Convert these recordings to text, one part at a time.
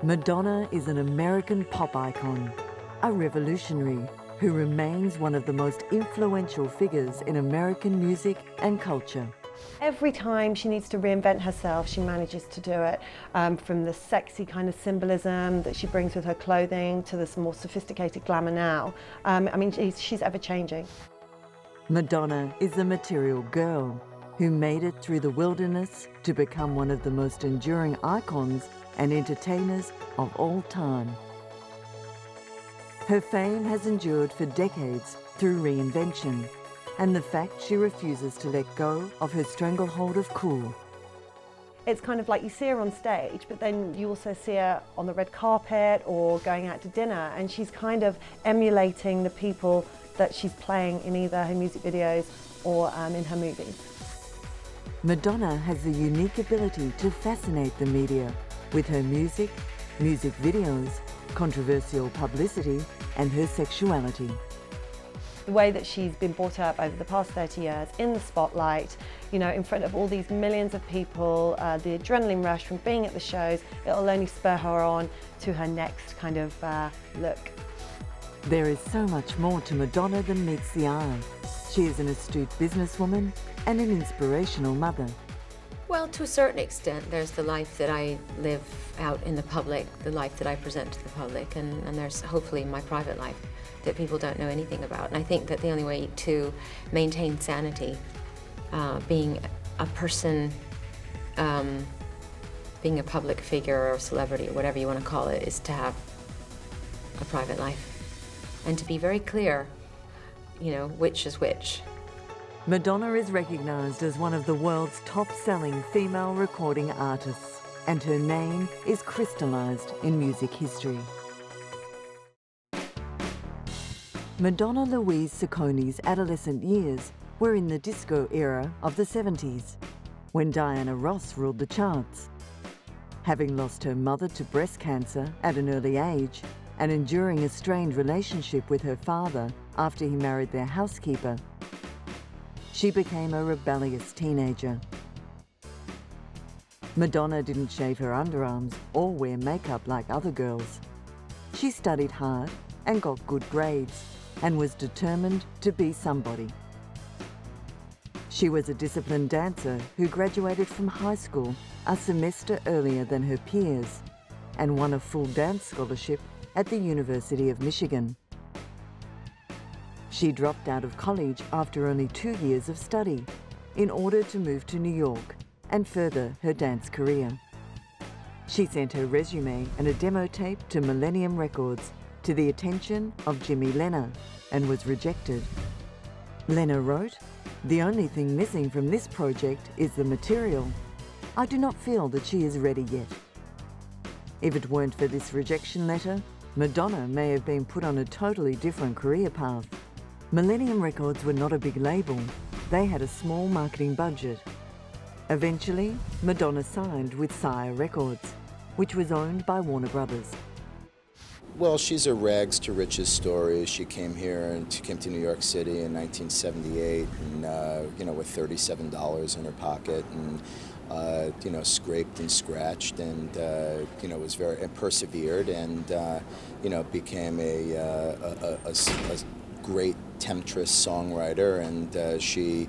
Madonna is an American pop icon, a revolutionary who remains one of the most influential figures in American music and culture. Every time she needs to reinvent herself, she manages to do it, from the sexy kind of symbolism that she brings with her clothing to this more sophisticated glamour now. I mean, she's ever changing. Madonna is a material girl who made it through the wilderness to become one of the most enduring icons and entertainers of all time. Her fame has endured for decades through reinvention and the fact she refuses to let go of her stranglehold of cool. It's kind of like you see her on stage, but then you also see her on the red carpet or going out to dinner, and she's kind of emulating the people that she's playing in either her music videos or in her movies. Madonna has the unique ability to fascinate the media with her music, music videos, controversial publicity, and her sexuality. The way that she's been brought up over the past 30 years in the spotlight, you know, in front of all these millions of people, the adrenaline rush from being at the shows, it'll only spur her on to her next kind of look. There is so much more to Madonna than meets the eye. She is an astute businesswoman and an inspirational mother. Well, to a certain extent, there's the life that I live out in the public, the life that I present to the public, and there's hopefully my private life that people don't know anything about. And I think that the only way to maintain sanity, being a person, being a public figure or a celebrity or whatever you want to call it, is to have a private life and to be very clear, you know, which is which. Madonna is recognized as one of the world's top-selling female recording artists, and her name is crystallized in music history. Madonna Louise Siccone's adolescent years were in the disco era of the 70s, when Diana Ross ruled the charts. Having lost her mother to breast cancer at an early age and enduring a strained relationship with her father after he married their housekeeper, she became a rebellious teenager. Madonna didn't shave her underarms or wear makeup like other girls. She studied hard and got good grades and was determined to be somebody. She was a disciplined dancer who graduated from high school a semester earlier than her peers and won a full dance scholarship at the University of Michigan. She dropped out of college after only 2 years of study in order to move to New York and further her dance career. She sent her resume and a demo tape to Millennium Records to the attention of Jimmy Lenner and was rejected. Lenner wrote, "The only thing missing from this project is the material. I do not feel that she is ready yet." If it weren't for this rejection letter, Madonna may have been put on a totally different career path. Millennium Records were not a big label. They had a small marketing budget. Eventually, Madonna signed with Sire Records, which was owned by Warner Brothers. Well, she's a rags to riches story. She came here and she came to New York City in 1978, and with $37 in her pocket, and scraped and scratched, and was and persevered, and became a great temptress songwriter, and she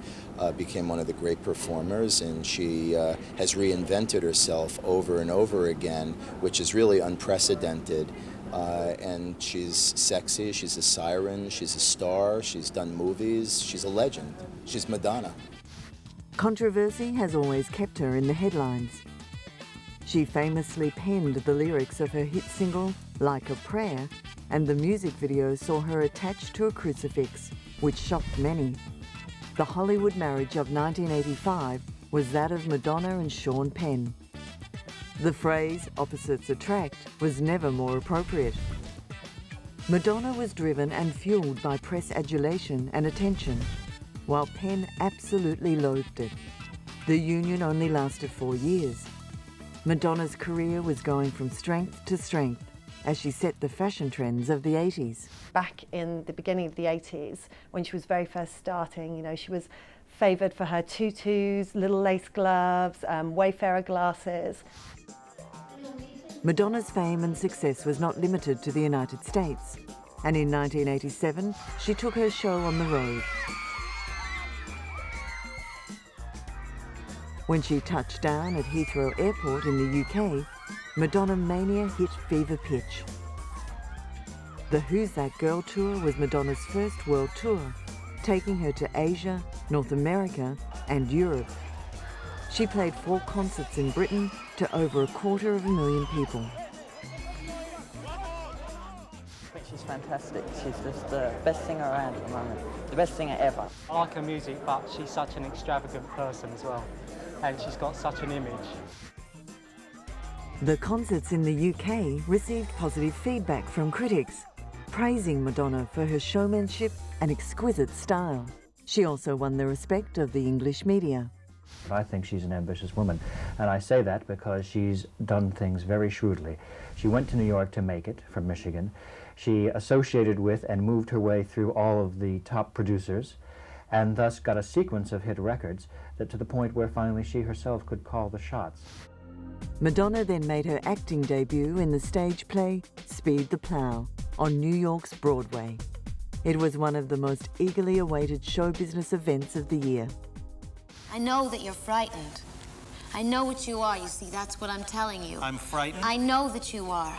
became one of the great performers, and she has reinvented herself over and over again, which is really unprecedented. And she's sexy, she's a siren, she's a star, she's done movies, she's a legend. She's Madonna. Controversy has always kept her in the headlines. She famously penned the lyrics of her hit single, Like a Prayer, and the music video saw her attached to a crucifix, which shocked many. The Hollywood marriage of 1985 was that of Madonna and Sean Penn. The phrase, opposites attract, was never more appropriate. Madonna was driven and fueled by press adulation and attention, while Penn absolutely loathed it. The union only lasted 4 years. Madonna's career was going from strength to strength as she set the fashion trends of the 80s. Back in the beginning of the 80s, when she was very first starting, she was favoured for her tutus, little lace gloves, Wayfarer glasses. Madonna's fame and success was not limited to the United States, and in 1987 she took her show on the road. When she touched down at Heathrow Airport in the UK, Madonna mania hit fever pitch. The Who's That Girl tour was Madonna's first world tour, taking her to Asia, North America and Europe. She played 4 concerts in Britain to over 250,000 people. She's fantastic. She's just the best singer around at the moment, the best singer ever. I like her music, but she's such an extravagant person as well, and she's got such an image. The concerts in the UK received positive feedback from critics, praising Madonna for her showmanship and exquisite style. She also won the respect of the English media. I think she's an ambitious woman, and I say that because she's done things very shrewdly. She went to New York to make it from Michigan. She associated with and moved her way through all of the top producers, and thus got a sequence of hit records that to the point where finally she herself could call the shots. Madonna then made her acting debut in the stage play Speed the Plough on New York's Broadway. It was one of the most eagerly awaited show business events of the year. I know that you're frightened. I know what you are, you see, that's what I'm telling you. I'm frightened? I know that you are.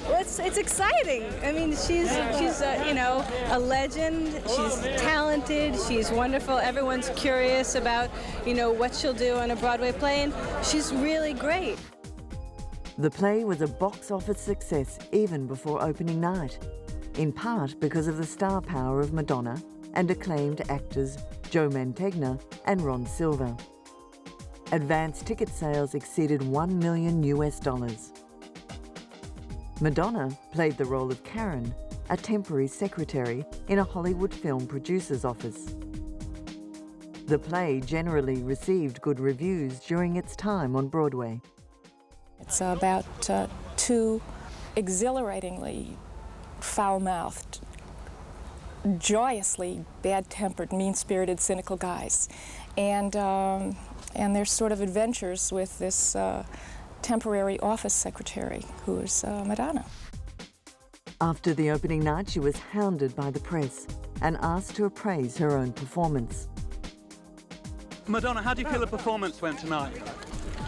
Well, it's exciting. I mean, she's you know, a legend. She's talented. She's wonderful. Everyone's curious about, you know, what she'll do on a Broadway play, and she's really great. The play was a box office success even before opening night, in part because of the star power of Madonna and acclaimed actors Joe Mantegna and Ron Silver. Advance ticket sales exceeded $1 million. Madonna played the role of Karen, a temporary secretary in a Hollywood film producer's office. The play generally received good reviews during its time on Broadway. It's about 2 exhilaratingly foul-mouthed, joyously bad-tempered, mean-spirited, cynical guys, and their sort of adventures with this temporary office secretary who is Madonna. After the opening night, she was hounded by the press and asked to appraise her own performance. Madonna, how do you feel the performance went tonight?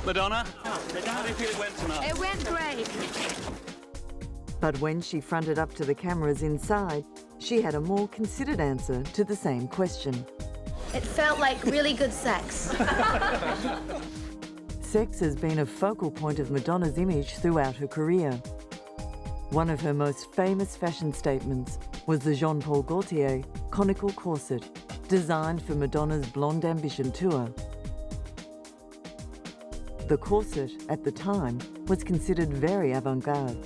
Madonna, how do you feel it went tonight? It went great. But when she fronted up to the cameras inside, she had a more considered answer to the same question. It felt like really good sex. Sex has been a focal point of Madonna's image throughout her career. One of her most famous fashion statements was the Jean-Paul Gaultier conical corset, designed for Madonna's Blonde Ambition tour. The corset, at the time, was considered very avant-garde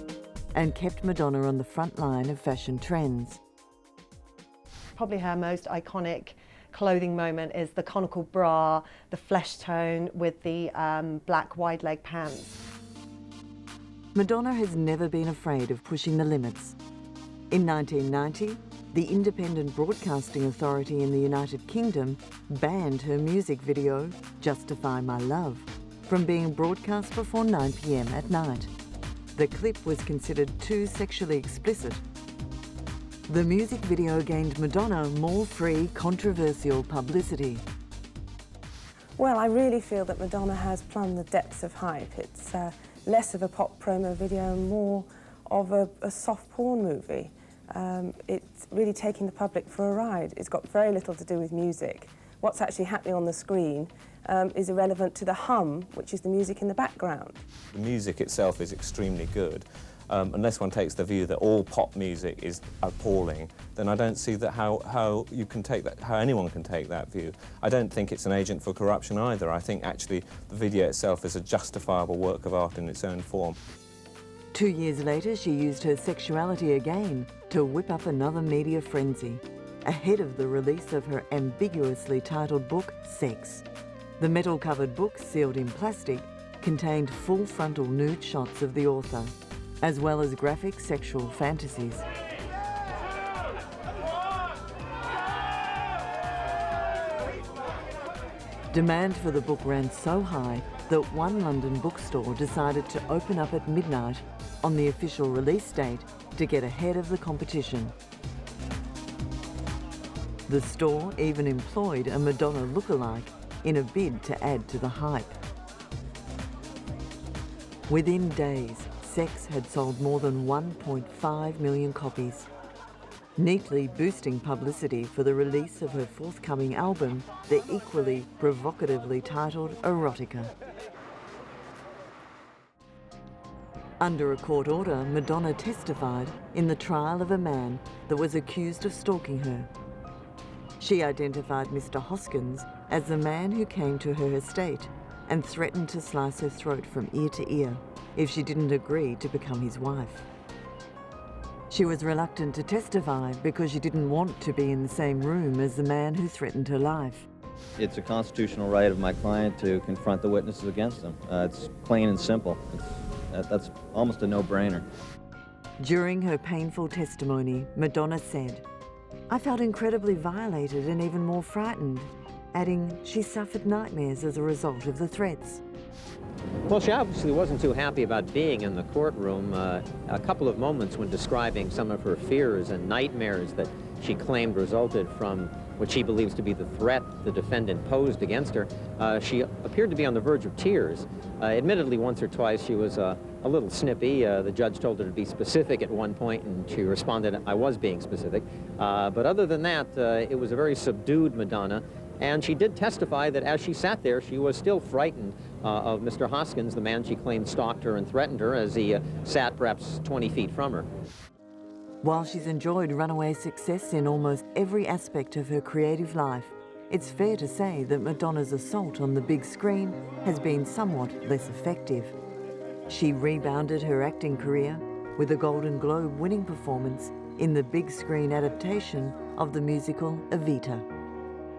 and kept Madonna on the front line of fashion trends. Probably her most iconic clothing moment is the conical bra, the flesh tone with the black wide leg pants. Madonna has never been afraid of pushing the limits. In 1990, the Independent Broadcasting Authority in the United Kingdom banned her music video, Justify My Love, from being broadcast before 9 p.m. at night. The clip was considered too sexually explicit. The music video gained Madonna more free, controversial publicity. Well, I really feel that Madonna has plumbed the depths of hype. It's less of a pop promo video and more of a soft porn movie. It's really taking the public for a ride. It's got very little to do with music. What's actually happening on the screen is irrelevant to the hum, which is the music in the background. The music itself is extremely good. Unless one takes the view that all pop music is appalling, then I don't see that how you can take that, how anyone can take that view. I don't think it's an agent for corruption either. I think actually the video itself is a justifiable work of art in its own form. 2 years later, she used her sexuality again to whip up another media frenzy, ahead of the release of her ambiguously titled book, Sex. The metal-covered book, sealed in plastic, contained full frontal nude shots of the author, as well as graphic sexual fantasies. Demand for the book ran so high that one London bookstore decided to open up at midnight on the official release date to get ahead of the competition. The store even employed a Madonna lookalike in a bid to add to the hype. Within days, Sex had sold more than 1.5 million copies, neatly boosting publicity for the release of her forthcoming album, the equally provocatively titled Erotica. Under a court order, Madonna testified in the trial of a man that was accused of stalking her. She identified Mr. Hoskins as the man who came to her estate and threatened to slice her throat from ear to ear if she didn't agree to become his wife. She was reluctant to testify because she didn't want to be in the same room as the man who threatened her life. It's a constitutional right of my client to confront the witnesses against him. It's plain and simple. That's almost a no-brainer. During her painful testimony, Madonna said, "I felt incredibly violated and even more frightened," adding she suffered nightmares as a result of the threats. Well, she obviously wasn't too happy about being in the courtroom. A couple of moments when describing some of her fears and nightmares that she claimed resulted from what she believes to be the threat the defendant posed against her, she appeared to be on the verge of tears. Admittedly, once or twice she was a little snippy. The judge told her to be specific at one point, and she responded, "I was being specific." But other than that, it was a very subdued Madonna. And she did testify that as she sat there, she was still frightened of Mr. Hoskins, the man she claimed stalked her and threatened her, as he sat perhaps 20 feet from her. While she's enjoyed runaway success in almost every aspect of her creative life, it's fair to say that Madonna's assault on the big screen has been somewhat less effective. She rebounded her acting career with a Golden Globe winning performance in the big screen adaptation of the musical Evita.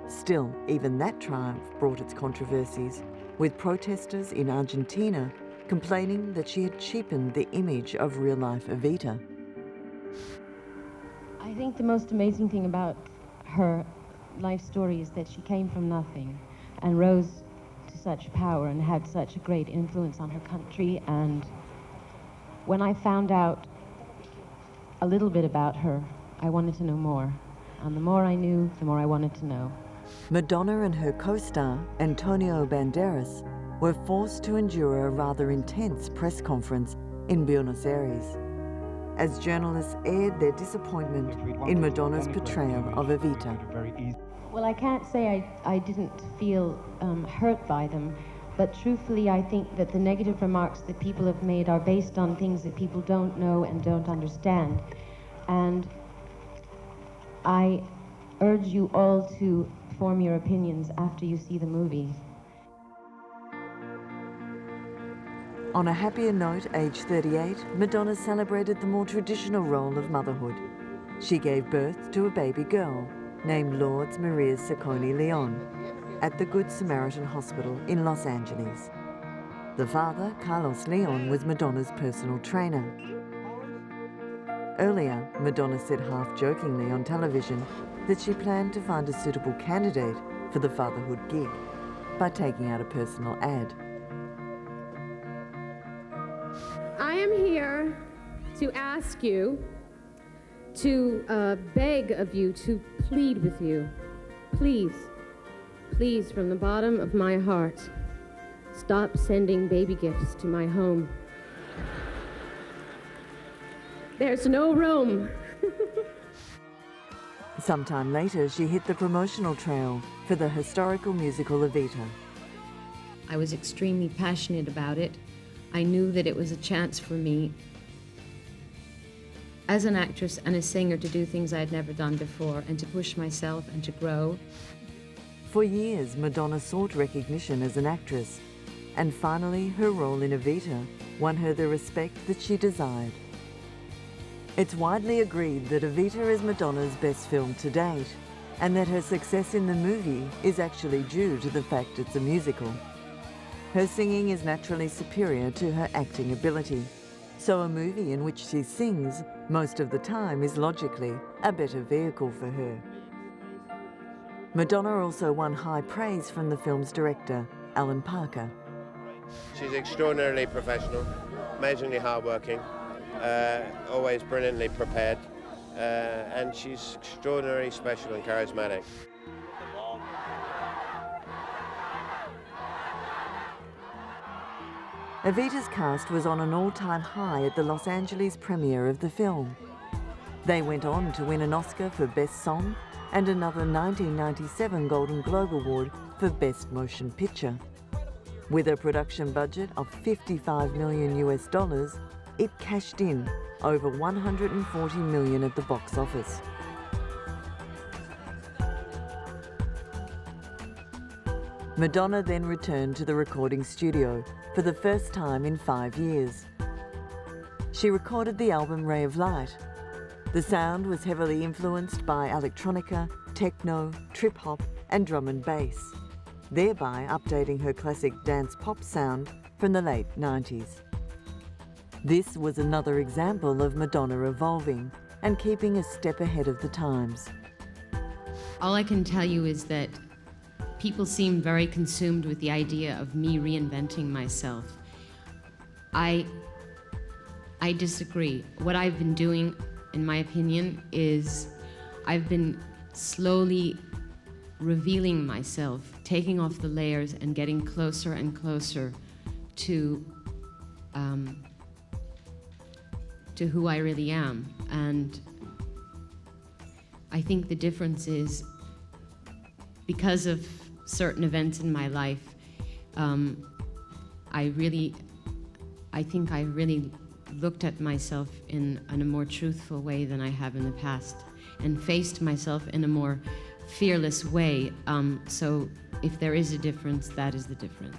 Still, even that triumph brought its controversies, with protesters in Argentina complaining that she had cheapened the image of real-life Evita. I think the most amazing thing about her life story is that she came from nothing and rose to such power and had such a great influence on her country. And when I found out a little bit about her, I wanted to know more. And the more I knew, the more I wanted to know. Madonna and her co-star, Antonio Banderas, were forced to endure a rather intense press conference in Buenos Aires as journalists aired their disappointment in Madonna's portrayal of Evita. Well, I can't say I didn't feel hurt by them, but truthfully I think that the negative remarks that people have made are based on things that people don't know and don't understand. And I urge you all to form your opinions after you see the movie. On a happier note, age 38, Madonna celebrated the more traditional role of motherhood. She gave birth to a baby girl named Lourdes Maria Sacconi Leon at the Good Samaritan Hospital in Los Angeles. The father, Carlos Leon, was Madonna's personal trainer. Earlier, Madonna said half-jokingly on television that she planned to find a suitable candidate for the fatherhood gig by taking out a personal ad. I am here to ask you, to beg of you, to plead with you. Please, please, from the bottom of my heart, stop sending baby gifts to my home. There's no room. Sometime later, she hit the promotional trail for the historical musical Evita. I was extremely passionate about it. I knew that it was a chance for me as an actress and a singer to do things I had never done before and to push myself and to grow. For years, Madonna sought recognition as an actress, and finally her role in Evita won her the respect that she desired. It's widely agreed that Evita is Madonna's best film to date, and that her success in the movie is actually due to the fact it's a musical. Her singing is naturally superior to her acting ability, so a movie in which she sings most of the time is logically a better vehicle for her. Madonna also won high praise from the film's director, Alan Parker. She's extraordinarily professional, amazingly hardworking, always brilliantly prepared, and she's extraordinarily special and charismatic. Evita's cast was on an all-time high at the Los Angeles premiere of the film. They went on to win an Oscar for Best Song and another 1997 Golden Globe Award for Best Motion Picture. With a production budget of $55 million, it cashed in over $140 million at the box office. Madonna then returned to the recording studio for the first time in 5 years. She recorded the album Ray of Light. The sound was heavily influenced by electronica, techno, trip-hop and drum and bass, thereby updating her classic dance pop sound from the late 90s. This was another example of Madonna evolving and keeping a step ahead of the times. All I can tell you is that people seem very consumed with the idea of me reinventing myself. I disagree. What I've been doing, in my opinion, is I've been slowly revealing myself, taking off the layers and getting closer and closer to who I really am. And I think the difference is, because of certain events in my life, I think I really looked at myself in a more truthful way than I have in the past, and faced myself in a more fearless way. So if there is a difference, that is the difference.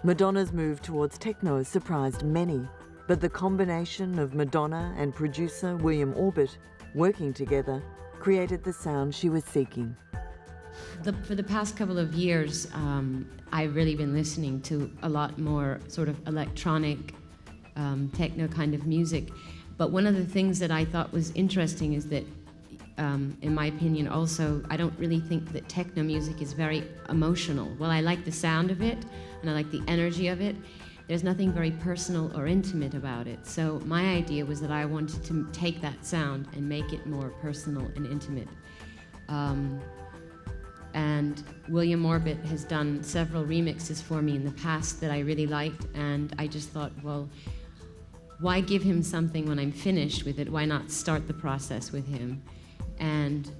Madonna's move towards techno surprised many, but the combination of Madonna and producer William Orbit working together created the sound she was seeking. For the past couple of years, I've really been listening to a lot more sort of electronic, techno kind of music. But one of the things that I thought was interesting is that, in my opinion also, I don't really think that techno music is very emotional. Well, I like the sound of it, and I like the energy of it. There's nothing very personal or intimate about it. So my idea was that I wanted to take that sound and make it more personal and intimate. And William Orbit has done several remixes for me in the past that I really liked, and I just thought, well, why give him something when I'm finished with it? Why not start the process with him? And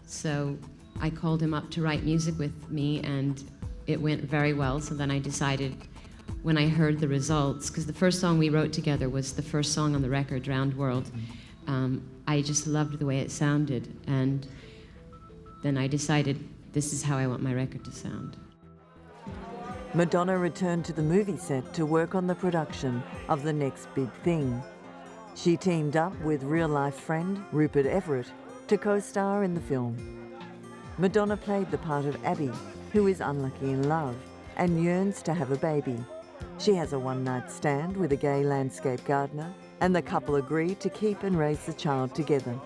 so I called him up to write music with me, and it went very well. So then I decided, when I heard the results, because the first song we wrote together was the first song on the record, Drowned World, I just loved the way it sounded. And then I decided, this is how I want my record to sound. Madonna returned to the movie set to work on the production of The Next Big Thing. She teamed up with real-life friend Rupert Everett to co-star in the film. Madonna played the part of Abby, who is unlucky in love and yearns to have a baby. She has a one-night stand with a gay landscape gardener, and the couple agree to keep and raise the child together.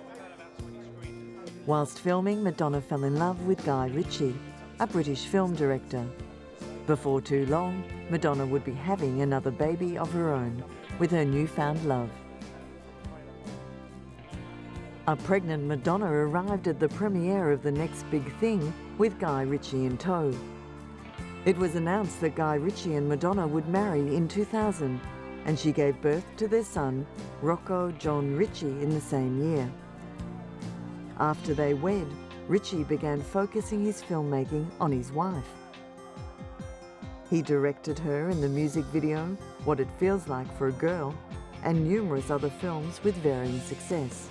Whilst filming, Madonna fell in love with Guy Ritchie, a British film director. Before too long, Madonna would be having another baby of her own with her newfound love. A pregnant Madonna arrived at the premiere of The Next Big Thing with Guy Ritchie in tow. It was announced that Guy Ritchie and Madonna would marry in 2000, and she gave birth to their son, Rocco John Ritchie, in the same year. After they wed, Ritchie began focusing his filmmaking on his wife. He directed her in the music video, What It Feels Like for a Girl, and numerous other films with varying success.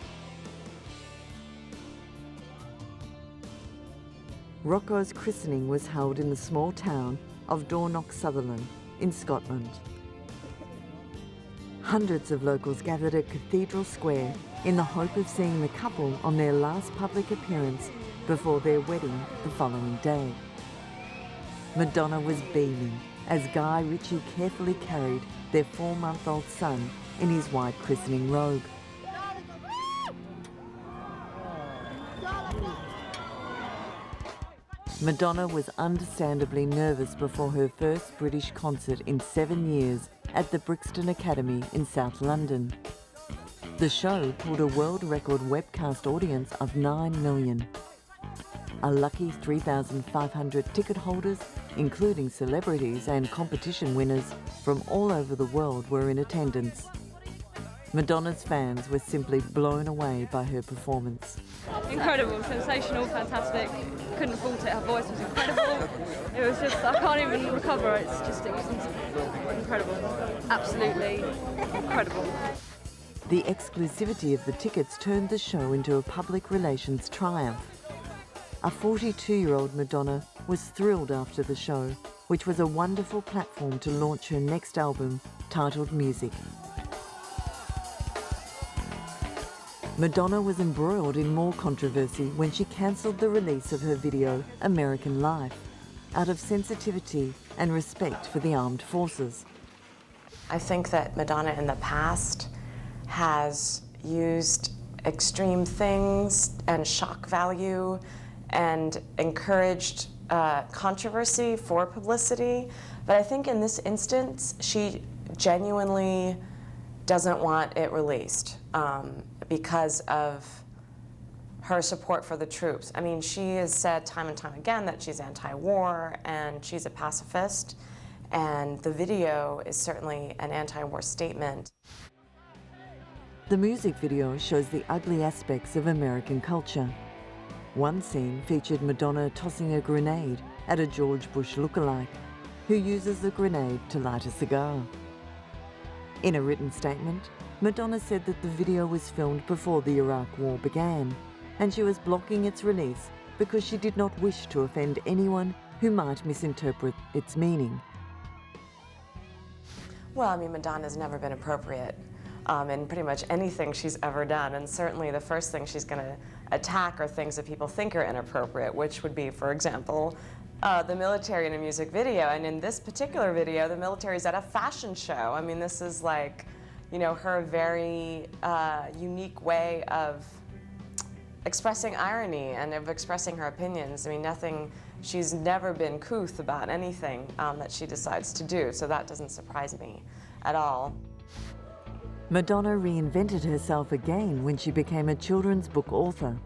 Rocco's christening was held in the small town of Dornoch, Sutherland, in Scotland. Hundreds of locals gathered at Cathedral Square in the hope of seeing the couple on their last public appearance before their wedding the following day. Madonna was beaming as Guy Ritchie carefully carried their 4-month-old son in his white christening robe. Madonna was understandably nervous before her first British concert in 7 years at the Brixton Academy in South London. The show pulled a world record webcast audience of 9 million. A lucky 3,500 ticket holders, including celebrities and competition winners from all over the world, were in attendance. Madonna's fans were simply blown away by her performance. Incredible, sensational, fantastic. Couldn't fault it. Her voice was incredible. It was just, I can't even recover. It was incredible. Absolutely incredible. The exclusivity of the tickets turned the show into a public relations triumph. A 42-year-old Madonna was thrilled after the show, which was a wonderful platform to launch her next album, titled Music. Madonna was embroiled in more controversy when she cancelled the release of her video, American Life, out of sensitivity and respect for the armed forces. I think that Madonna in the past has used extreme things and shock value and encouraged controversy for publicity. But I think in this instance, she genuinely doesn't want it released because of her support for the troops. I mean, she has said time and time again that she's anti-war and she's a pacifist, and the video is certainly an anti-war statement. The music video shows the ugly aspects of American culture. One scene featured Madonna tossing a grenade at a George Bush lookalike, who uses the grenade to light a cigar. In a written statement, Madonna said that the video was filmed before the Iraq War began, and she was blocking its release because she did not wish to offend anyone who might misinterpret its meaning. Well, I mean, Madonna's never been appropriate in pretty much anything she's ever done, and certainly the first thing she's going to attack are things that people think are inappropriate, which would be, for example, the military in a music video. And in this particular video, the military's at a fashion show. I mean, this is like, you know, her very unique way of expressing irony and of expressing her opinions. I mean, she's never been couth about anything that she decides to do, so that doesn't surprise me at all. Madonna reinvented herself again when she became a children's book author.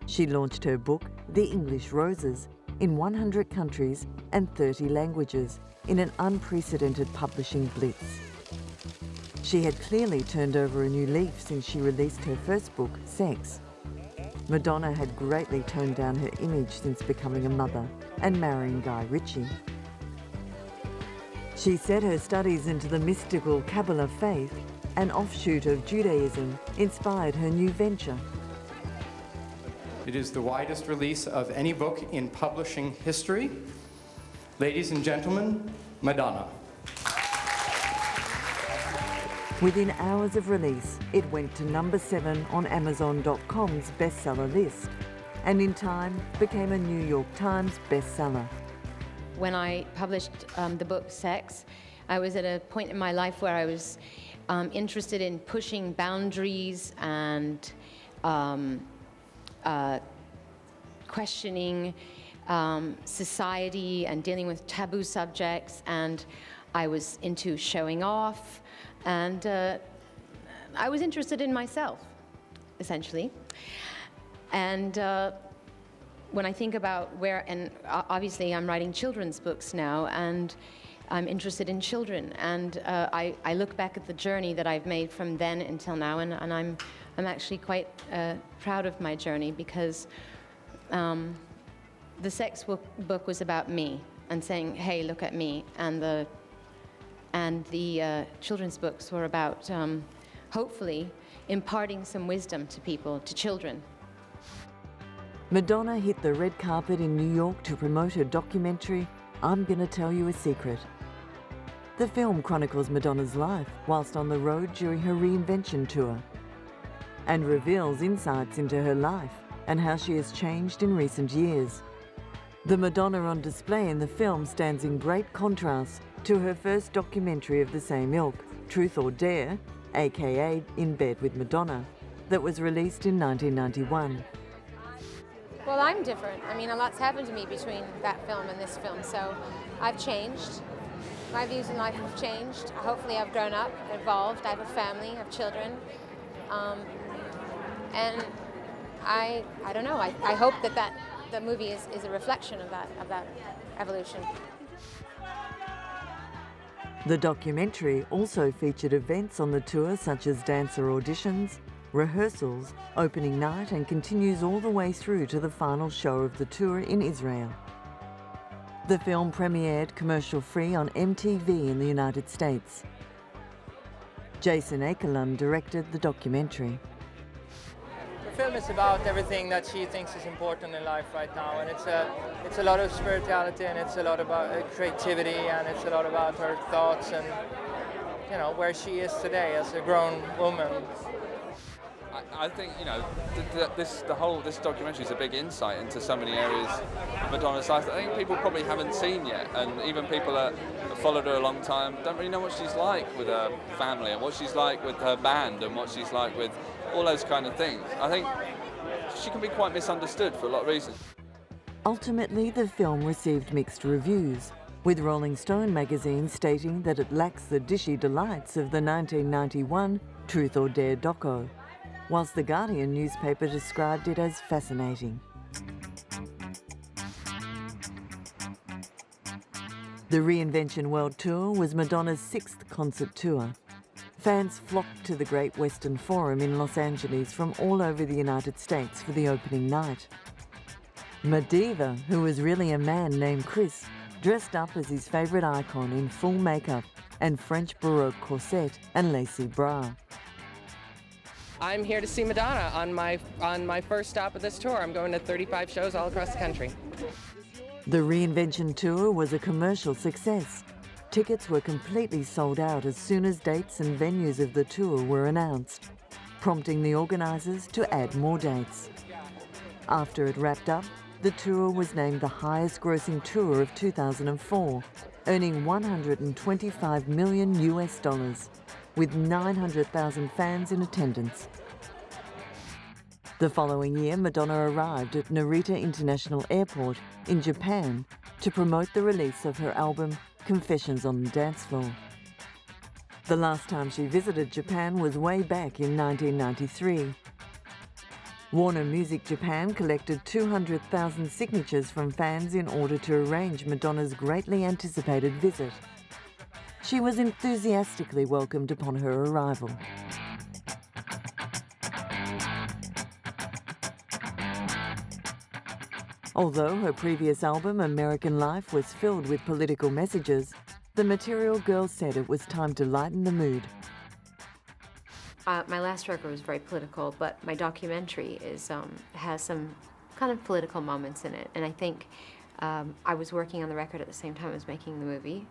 She launched her book, The English Roses, in 100 countries and 30 languages in an unprecedented publishing blitz. She had clearly turned over a new leaf since she released her first book, Sex. Madonna had greatly toned down her image since becoming a mother and marrying Guy Ritchie. She said her studies into the mystical Kabbalah faith, an offshoot of Judaism, inspired her new venture. It is the widest release of any book in publishing history. Ladies and gentlemen, Madonna. Within hours of release, it went to number 7 on Amazon.com's bestseller list, and in time became a New York Times bestseller. When I published the book Sex, I was at a point in my life where I was interested in pushing boundaries and questioning society and dealing with taboo subjects, and I was into showing off, and I was interested in myself, essentially. And when I think about and obviously I'm writing children's books now, and I'm interested in children, and I look back at the journey that I've made from then until now, and I'm actually quite proud of my journey, because the sex book was about me and saying, hey, look at me, and the children's books were about hopefully imparting some wisdom to people, to children. Madonna hit the red carpet in New York to promote her documentary, I'm Gonna Tell You a Secret. The film chronicles Madonna's life whilst on the road during her reinvention tour, and reveals insights into her life and how she has changed in recent years. The Madonna on display in the film stands in great contrast to her first documentary of the same ilk, Truth or Dare, aka In Bed with Madonna, that was released in 1991. Well, I'm different. I mean, a lot's happened to me between that film and this film, so I've changed. My views in life have changed. Hopefully I've grown up, evolved. I have a family, I have children. And I don't know, I hope that the movie is a reflection of that evolution. The documentary also featured events on the tour such as dancer auditions, rehearsals, opening night, and continues all the way through to the final show of the tour in Israel. The film premiered commercial-free on MTV in the United States. Jason Akerlund directed the documentary. The film is about everything that she thinks is important in life right now, and it's a lot of spirituality, and it's a lot about creativity, and it's a lot about her thoughts and, you know, where she is today as a grown woman. I think, you know, this documentary is a big insight into so many areas of Madonna's life that I think people probably haven't seen yet, and even people that have followed her a long time don't really know what she's like with her family and what she's like with her band and what she's like with all those kind of things. I think she can be quite misunderstood for a lot of reasons. Ultimately, the film received mixed reviews, with Rolling Stone magazine stating that it lacks the dishy delights of the 1991 Truth or Dare doco, whilst The Guardian newspaper described it as fascinating. The Reinvention World Tour was Madonna's 6th concert tour. Fans flocked to the Great Western Forum in Los Angeles from all over the United States for the opening night. Madiva, who was really a man named Chris, dressed up as his favourite icon in full makeup and French Baroque corset and lacy bra. I'm here to see Madonna on my first stop of this tour. I'm going to 35 shows all across the country. The Reinvention Tour was a commercial success. Tickets were completely sold out as soon as dates and venues of the tour were announced, prompting the organisers to add more dates. After it wrapped up, the tour was named the highest grossing tour of 2004, earning $125 million, with 900,000 fans in attendance. The following year, Madonna arrived at Narita International Airport in Japan to promote the release of her album Confessions on the Dance Floor. The last time she visited Japan was way back in 1993. Warner Music Japan collected 200,000 signatures from fans in order to arrange Madonna's greatly anticipated visit. She was enthusiastically welcomed upon her arrival. Although her previous album, American Life, was filled with political messages, the Material Girl said it was time to lighten the mood. My last record was very political, but my documentary has some kind of political moments in it. And I think I was working on the record at the same time as making the movie,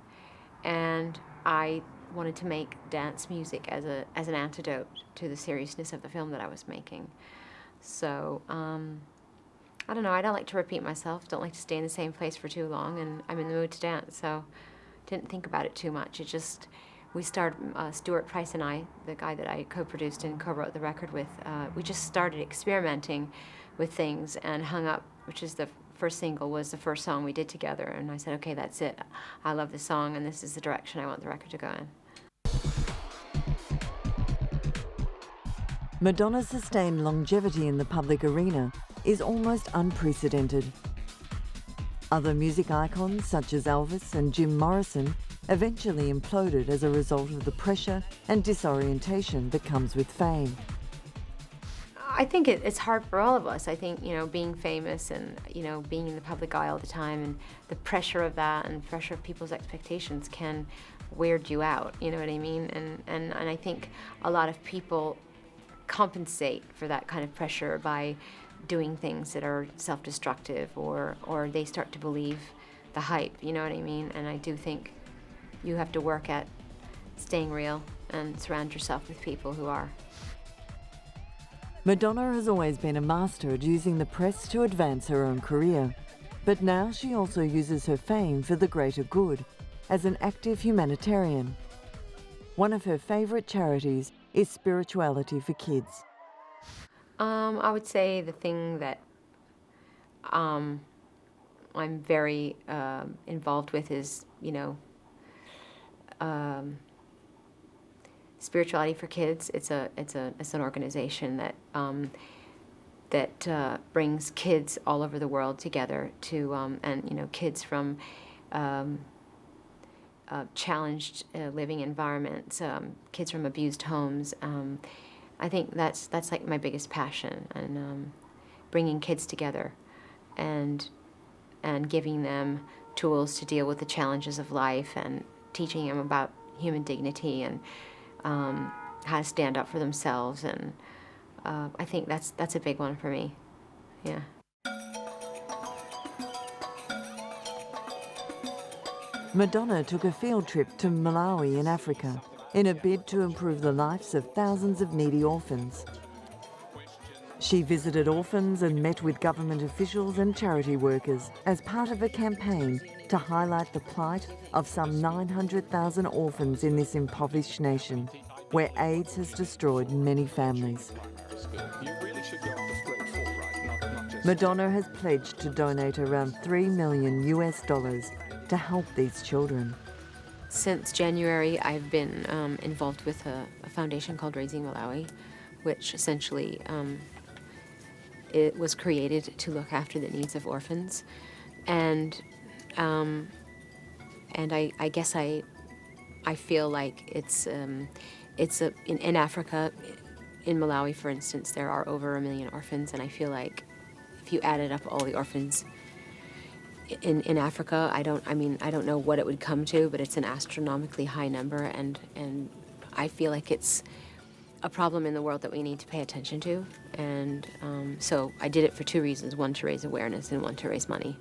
and I wanted to make dance music as an antidote to the seriousness of the film that I was making. So, I don't know, I don't like to repeat myself, don't like to stay in the same place for too long, and I'm in the mood to dance, so didn't think about it too much. It just, we started, Stuart Price and I, the guy that I co-produced and co-wrote the record with, we just started experimenting with things and Hung Up, which is the first single, was the first song we did together, and I said, okay, that's it. I love this song, and this is the direction I want the record to go in. Madonna's sustained longevity in the public arena is almost unprecedented. Other music icons such as Elvis and Jim Morrison eventually imploded as a result of the pressure and disorientation that comes with fame. I think it's hard for all of us. I think, you know, being famous and, you know, being in the public eye all the time and the pressure of that and pressure of people's expectations can weird you out, you know what I mean? And I think a lot of people compensate for that kind of pressure by doing things that are self-destructive, or they start to believe the hype, you know what I mean? And I do think you have to work at staying real and surround yourself with people who are. Madonna has always been a master at using the press to advance her own career, but now she also uses her fame for the greater good as an active humanitarian. One of her favourite charities is Spirituality for Kids. I would say the thing that I'm very involved with is, Spirituality for Kids. It's an organization that brings kids all over the world together to and kids from challenged living environments, kids from abused homes. I think that's like my biggest passion, and bringing kids together and giving them tools to deal with the challenges of life, and teaching them about human dignity and how to stand up for themselves. And I think that's a big one for me. Yeah. Madonna took a field trip to Malawi in Africa in a bid to improve the lives of thousands of needy orphans. She visited orphans and met with government officials and charity workers as part of a campaign to highlight the plight of some 900,000 orphans in this impoverished nation, where AIDS has destroyed many families. Madonna has pledged to donate around $3 million to help these children. Since January, I've been involved with a foundation called Raising Malawi, which essentially it was created to look after the needs of orphans, and I guess I feel like it's in Africa, in Malawi, for instance, there are over 1 million orphans, and I feel like if you added up all the orphans in Africa, I don't know what it would come to, but it's an astronomically high number, and I feel like it's a problem in the world that we need to pay attention to. And so I did it for two reasons: one, to raise awareness, and one, to raise money.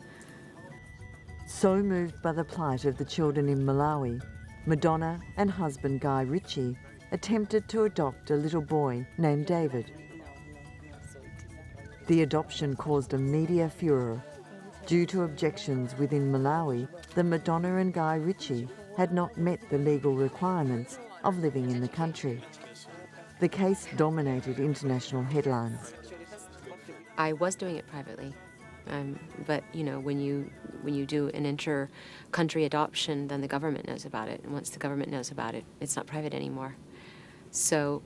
So moved by the plight of the children in Malawi, Madonna and husband Guy Ritchie attempted to adopt a little boy named David. The adoption caused a media furor. Due to objections within Malawi, the Madonna and Guy Ritchie had not met the legal requirements of living in the country. The case dominated international headlines. I was doing it privately, but when you do an inter-country adoption, then the government knows about it, and once the government knows about it, it's not private anymore. So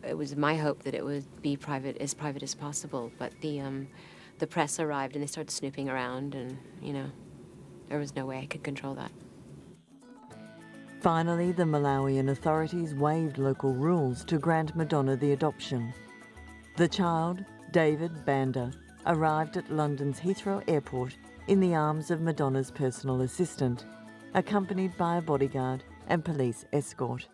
it was my hope that it would be private as possible, but the press arrived and they started snooping around, and there was no way I could control that. Finally, the Malawian authorities waived local rules to grant Madonna the adoption. The child, David Banda, arrived at London's Heathrow Airport in the arms of Madonna's personal assistant, accompanied by a bodyguard and police escort.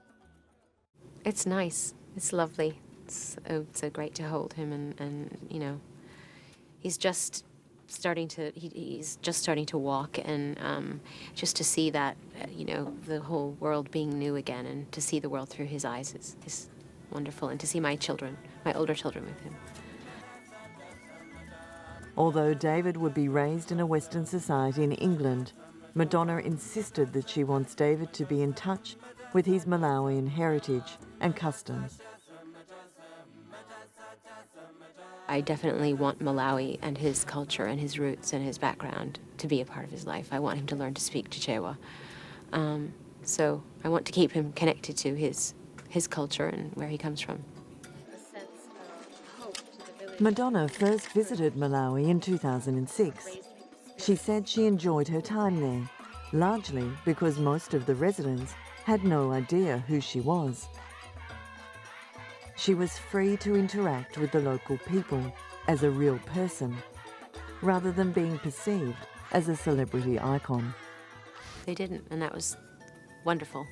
It's nice. It's lovely. It's so great to hold him, and he's just starting to walk, and just to see that the whole world being new again, and to see the world through his eyes is wonderful, and to see my older children with him. Although David would be raised in a Western society in England, Madonna insisted that she wants David to be in touch with his Malawian heritage and customs. I definitely want Malawi and his culture and his roots and his background to be a part of his life. I want him to learn to speak Chichewa. So I want to keep him connected to his culture and where he comes from. Madonna first visited Malawi in 2006. She said she enjoyed her time there, largely because most of the residents had no idea who she was. She was free to interact with the local people as a real person, rather than being perceived as a celebrity icon. They didn't, and that was wonderful.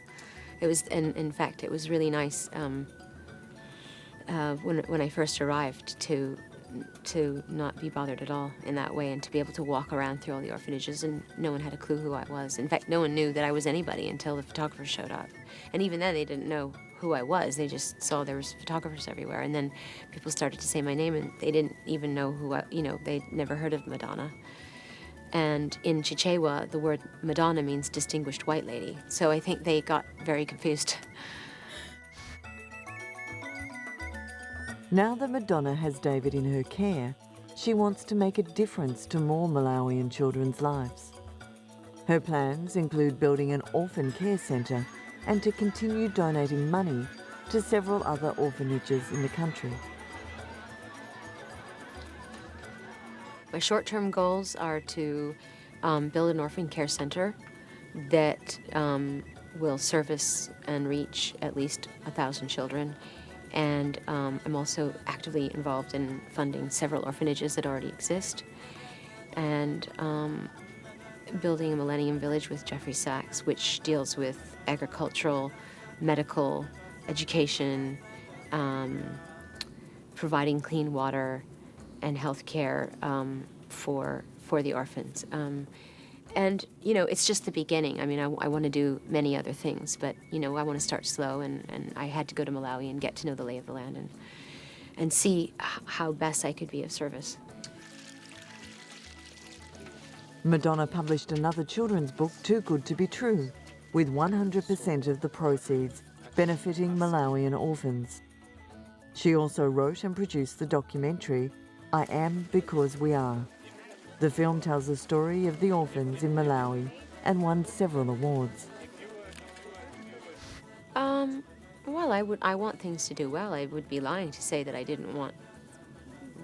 It was, and in fact, it was really nice when I first arrived to not be bothered at all in that way, and to be able to walk around through all the orphanages, and no one had a clue who I was. In fact, no one knew that I was anybody until the photographers showed up. And even then, they didn't know who I was. They just saw there was photographers everywhere, and then people started to say my name, and they didn't even know who they'd never heard of Madonna. And in Chichewa, the word Madonna means distinguished white lady, so I think they got very confused. Now that Madonna has David in her care, she wants to make a difference to more Malawian children's lives. Her plans include building an orphan care centre and to continue donating money to several other orphanages in the country. My short-term goals are to build an orphan care center that will service and reach at least 1,000 children. And I'm also actively involved in funding several orphanages that already exist. And building a Millennium Village with Jeffrey Sachs, which deals with agricultural, medical, education, providing clean water and health care for the orphans. And, you know, it's just the beginning. I mean, I want to do many other things, but, you know, I want to start slow, and I had to go to Malawi and get to know the lay of the land and see how best I could be of service. Madonna published another children's book, Too Good to Be True, with 100% of the proceeds benefiting Malawian orphans. She also wrote and produced the documentary, I Am Because We Are. The film tells the story of the orphans in Malawi and won several awards. Well, I want things to do well. I would be lying to say that I didn't want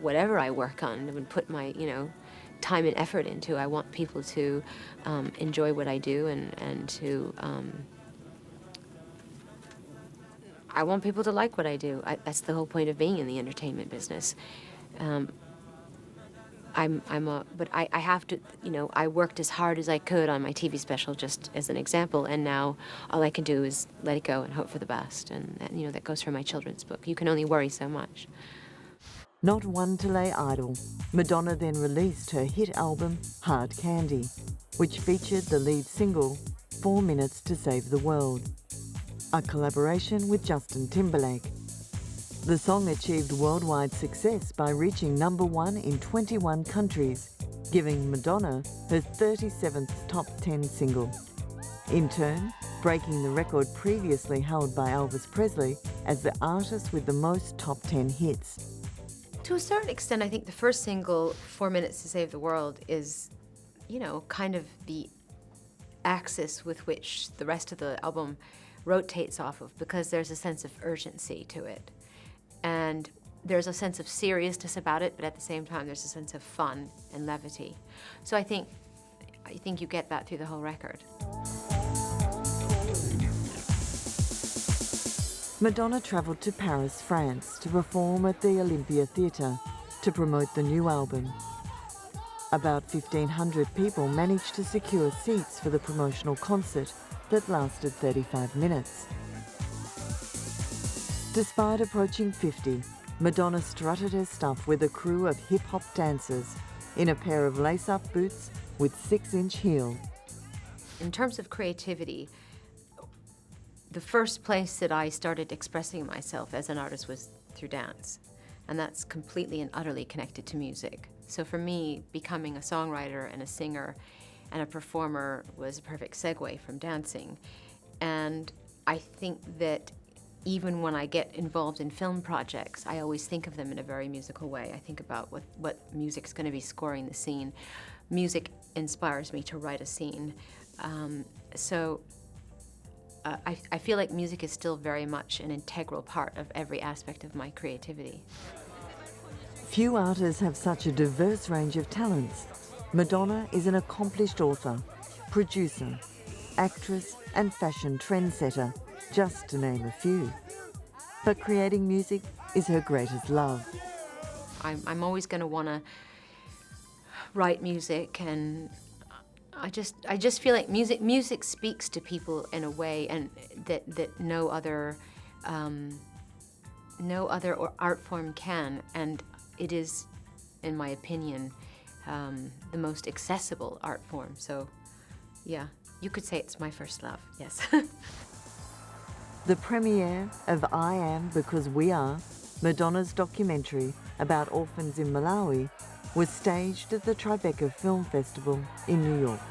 whatever I work on, I would put my, you know, time and effort into. I want people to enjoy what I do and to I want people to like what I do. That's the whole point of being in the entertainment business. But I have to, you know, I worked as hard as I could on my TV special, just as an example, and now all I can do is let it go and hope for the best. And you know, that goes for my children's book. You can only worry so much. Not one to lay idle, Madonna then released her hit album, Hard Candy, which featured the lead single, 4 Minutes to Save the World, a collaboration with Justin Timberlake. The song achieved worldwide success by reaching #1 in 21 countries, giving Madonna her 37th top 10 single. In turn, breaking the record previously held by Elvis Presley as the artist with the most top 10 hits. To a certain extent, I think the first single, 4 Minutes to Save the World, is, you know, kind of the axis with which the rest of the album rotates off of, because there's a sense of urgency to it. And there's a sense of seriousness about it, but at the same time there's a sense of fun and levity. So I think you get that through the whole record. Madonna travelled to Paris, France to perform at the Olympia Theatre to promote the new album. About 1,500 people managed to secure seats for the promotional concert that lasted 35 minutes. Despite approaching 50, Madonna strutted her stuff with a crew of hip-hop dancers in a pair of lace-up boots with 6-inch heels. In terms of creativity, the first place that I started expressing myself as an artist was through dance, and that's completely and utterly connected to music. So for me, becoming a songwriter and a singer and a performer was a perfect segue from dancing. And I think that even when I get involved in film projects, I always think of them in a very musical way. I think about what music's going to be scoring the scene. Music inspires me to write a scene. I feel like music is still very much an integral part of every aspect of my creativity. Few artists have such a diverse range of talents. Madonna is an accomplished author, producer, actress and fashion trendsetter, just to name a few. But creating music is her greatest love. I'm always going to want to write music, and I just feel like music speaks to people in a way and that no other art form can, and it is, in my opinion, the most accessible art form. So yeah, you could say it's my first love, yes. The premiere of I Am Because We Are, Madonna's documentary about orphans in Malawi, was staged at the Tribeca Film Festival in New York.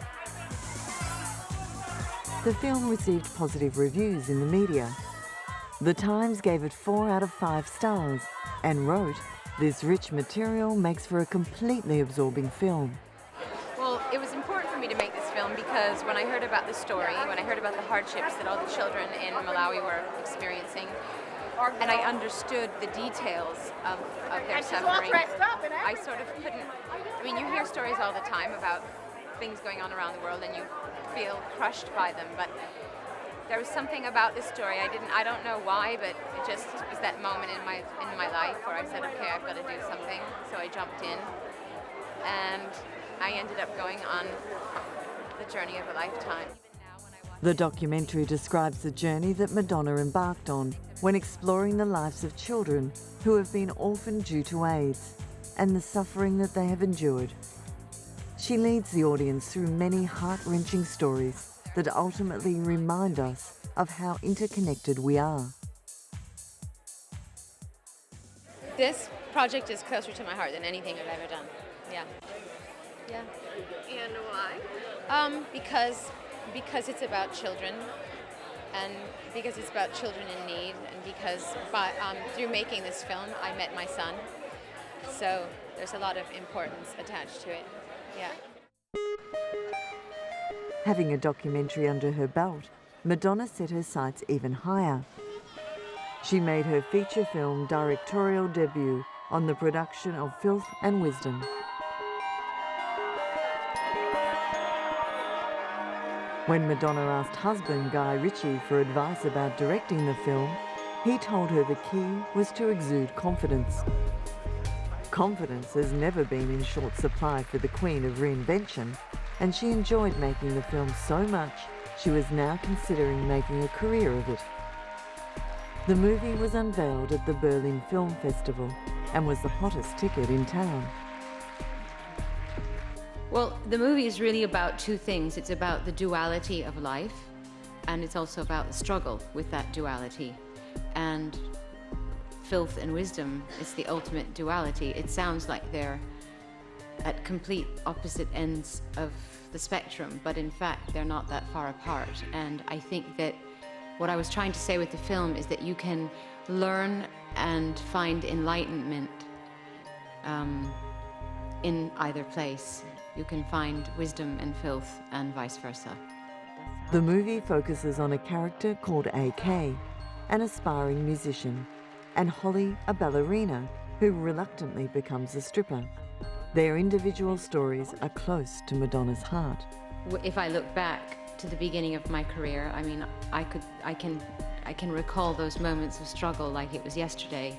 The film received positive reviews in the media. The Times gave it 4 out of 5 stars and wrote, "This rich material makes for a completely absorbing film." Well, it was important for me to make this film because when I heard about the story, when I heard about the hardships that all the children in Malawi were experiencing, and I understood the details of their suffering, I sort of couldn't, I mean, you hear stories all the time about things going on around the world and you feel crushed by them, but there was something about this story, I don't know why, but it just was that moment in my life where I said, okay, I've got to do something, so I jumped in, and I ended up going on the journey of a lifetime. The documentary describes the journey that Madonna embarked on when exploring the lives of children who have been orphaned due to AIDS and the suffering that they have endured. She leads the audience through many heart-wrenching stories that ultimately remind us of how interconnected we are. This project is closer to my heart than anything I've ever done. Yeah. Yeah. And why? Because it's about children, and because it's about children in need, and because through making this film, I met my son. So there's a lot of importance attached to it. Yeah. Having a documentary under her belt, Madonna set her sights even higher. She made her feature film directorial debut on the production of Filth and Wisdom. When Madonna asked husband Guy Ritchie for advice about directing the film, he told her the key was to exude confidence. Confidence has never been in short supply for the queen of reinvention, and she enjoyed making the film so much she was now considering making a career of it. The movie was unveiled at the Berlin Film Festival and was the hottest ticket in town. Well, the movie is really about two things. It's about the duality of life, and it's also about the struggle with that duality. And Filth and Wisdom is the ultimate duality. It sounds like they're at complete opposite ends of the spectrum, but in fact, they're not that far apart. And I think that what I was trying to say with the film is that you can learn and find enlightenment in either place. You can find wisdom and filth and vice versa. The movie focuses on a character called AK, an aspiring musician, and Holly, a ballerina who reluctantly becomes a stripper. Their individual stories are close to Madonna's heart. If I look back to the beginning of my career, I mean, I can recall those moments of struggle like it was yesterday.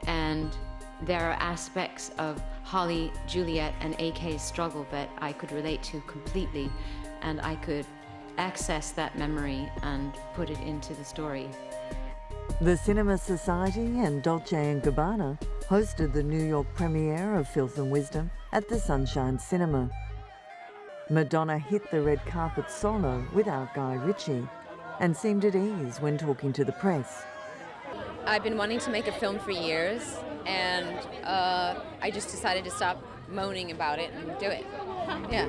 And there are aspects of Holly, Juliet, and AK's struggle that I could relate to completely, and I could access that memory and put it into the story. The Cinema Society and Dolce & Gabbana hosted the New York premiere of Filth and Wisdom at the Sunshine Cinema. Madonna hit the red carpet solo without Guy Ritchie and seemed at ease when talking to the press. I've been wanting to make a film for years, and I just decided to stop moaning about it and do it. Yeah.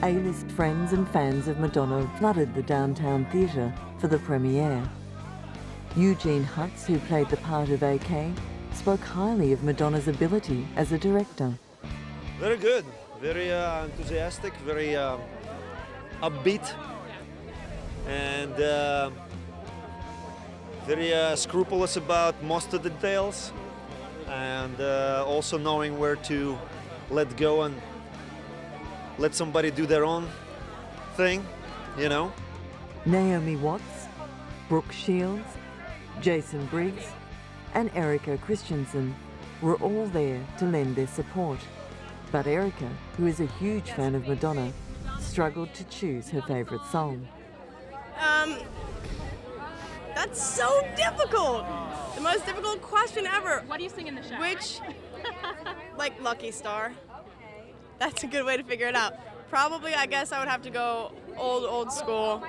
A-list friends and fans of Madonna flooded the downtown theatre for the premiere. Eugene Hutz, who played the part of AK, spoke highly of Madonna's ability as a director. Very good, very enthusiastic, very upbeat, and very scrupulous about most of the details, and also knowing where to let go and let somebody do their own thing, you know. Naomi Watts, Brooke Shields, Jason Briggs, and Erica Christensen were all there to lend their support. But Erica, who is a huge fan of Madonna, struggled to choose her favourite song. That's so difficult! The most difficult question ever. What do you sing in the show? Which, like Lucky Star. That's a good way to figure it out. Probably, I guess I would have to go old school.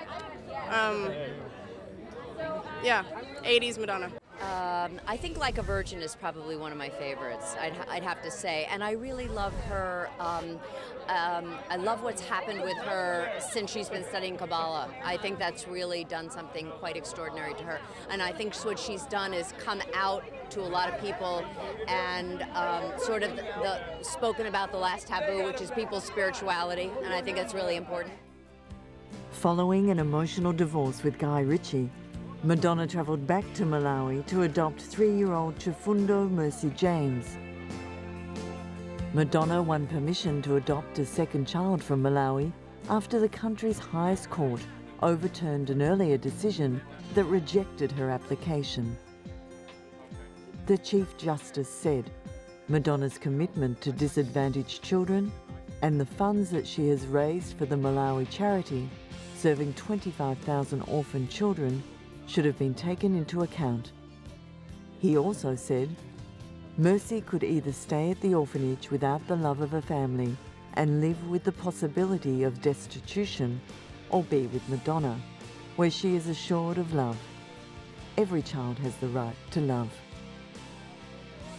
Yeah, 80s Madonna. I think Like a Virgin is probably one of my favorites, I'd have to say. And I really love her. I love what's happened with her since she's been studying Kabbalah. I think that's really done something quite extraordinary to her. And I think what she's done is come out to a lot of people and sort of spoken about the last taboo, which is people's spirituality. And I think that's really important. Following an emotional divorce with Guy Ritchie, Madonna travelled back to Malawi to adopt 3-year-old Chifundo Mercy James. Madonna won permission to adopt a second child from Malawi after the country's highest court overturned an earlier decision that rejected her application. The Chief Justice said Madonna's commitment to disadvantaged children and the funds that she has raised for the Malawi charity serving 25,000 orphan children should have been taken into account. He also said Mercy could either stay at the orphanage without the love of a family and live with the possibility of destitution, or be with Madonna, where she is assured of love. Every child has the right to love.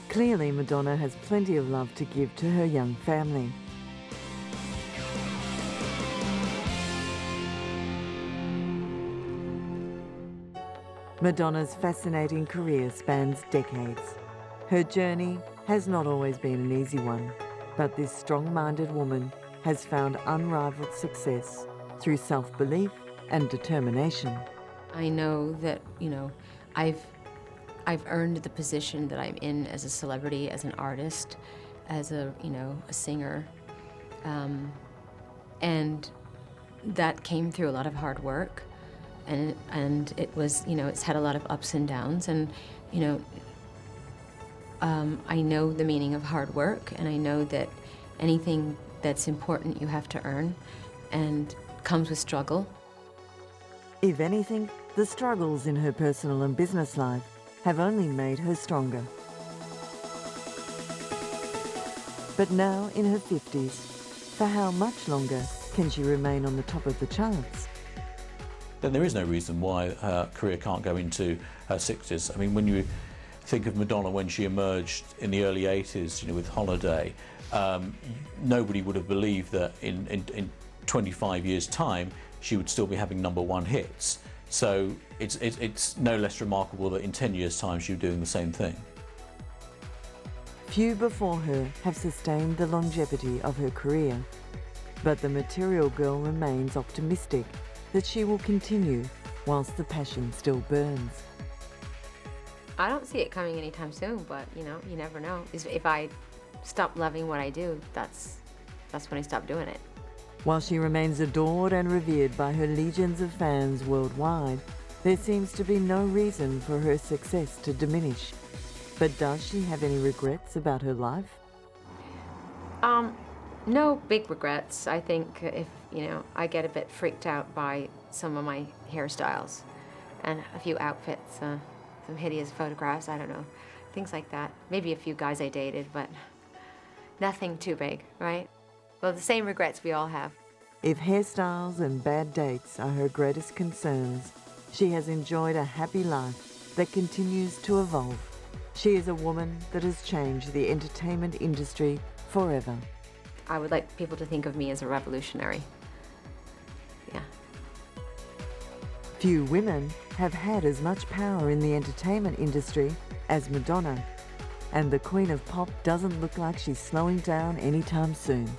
Clearly, Madonna has plenty of love to give to her young family. Madonna's fascinating career spans decades. Her journey has not always been an easy one, but this strong-minded woman has found unrivaled success through self-belief and determination. I know that, I've earned the position that I'm in as a celebrity, as an artist, as a singer, and that came through a lot of hard work. And it was, it's had a lot of ups and downs, and, I know the meaning of hard work, and I know that anything that's important you have to earn, and comes with struggle. If anything, the struggles in her personal and business life have only made her stronger. But now, in her 50s, for how much longer can she remain on the top of the charts? Then there is no reason why her career can't go into her 60s. I mean, when you think of Madonna when she emerged in the early 80s, with Holiday, nobody would have believed that in 25 years' time she would still be having #1 hits. So it's no less remarkable that in 10 years' time she was doing the same thing. Few before her have sustained the longevity of her career, but the Material Girl remains optimistic that she will continue whilst the passion still burns. I don't see it coming anytime soon, but you never know. If I stop loving what I do, that's when I stop doing it. While she remains adored and revered by her legions of fans worldwide, there seems to be no reason for her success to diminish. But does she have any regrets about her life? No big regrets. I think if, I get a bit freaked out by some of my hairstyles and a few outfits, some hideous photographs, I don't know, things like that. Maybe a few guys I dated, but nothing too big, right? Well, the same regrets we all have. If hairstyles and bad dates are her greatest concerns, she has enjoyed a happy life that continues to evolve. She is a woman that has changed the entertainment industry forever. I would like people to think of me as a revolutionary. Yeah. Few women have had as much power in the entertainment industry as Madonna, and the Queen of Pop doesn't look like she's slowing down anytime soon.